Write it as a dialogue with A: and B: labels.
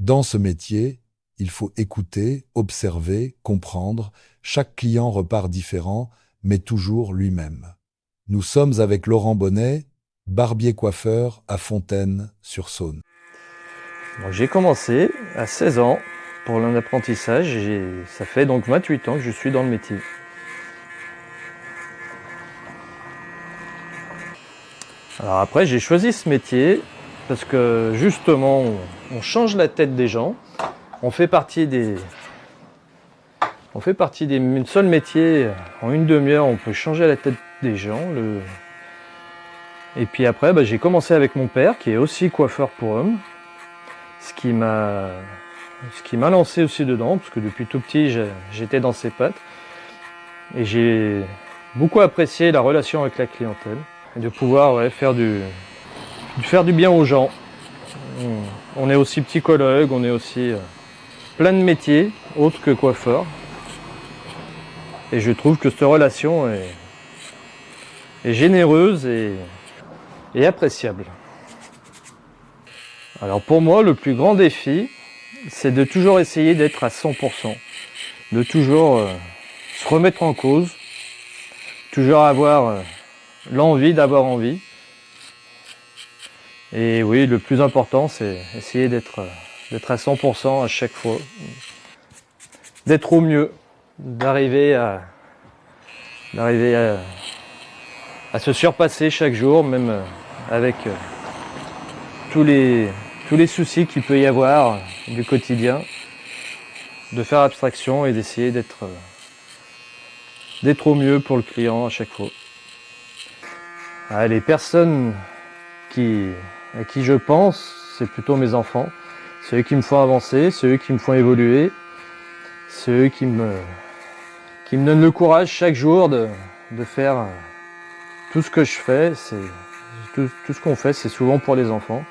A: Dans ce métier, il faut écouter, observer, comprendre. Chaque client repart différent, mais toujours lui-même. Nous sommes avec Laurent Bonnet, barbier-coiffeur à Fontaine-sur-Saône.
B: Bon, j'ai commencé à 16 ans pour l'apprentissage et ça fait donc 28 ans que je suis dans le métier. Alors après, j'ai choisi ce métier parce que justement, on change la tête des gens. On fait partie des seuls métiers, en une demi-heure, on peut changer la tête des gens. Et puis après, j'ai commencé avec mon père, qui est aussi coiffeur pour hommes, ce qui m'a lancé aussi dedans, parce que depuis tout petit, j'étais dans ses pattes. Et j'ai beaucoup apprécié la relation avec la clientèle, et de pouvoir faire du bien aux gens. On est aussi psychologue, on est aussi plein de métiers, autres que coiffeur. Et je trouve que cette relation est généreuse et appréciable. Alors pour moi, le plus grand défi, c'est de toujours essayer d'être à 100%, de toujours se remettre en cause, toujours avoir l'envie d'avoir envie. Et oui, le plus important, c'est essayer d'être à 100% à chaque fois, d'être au mieux, d'arriver à se surpasser chaque jour, même avec tous les soucis qu'il peut y avoir du quotidien, de faire abstraction et d'essayer d'être au mieux pour le client à chaque fois. Les personnes à qui je pense, c'est plutôt mes enfants. C'est eux qui me font avancer, c'est eux qui me font évoluer, c'est eux qui me donnent le courage chaque jour de faire tout ce que je fais. Tout ce qu'on fait, c'est souvent pour les enfants.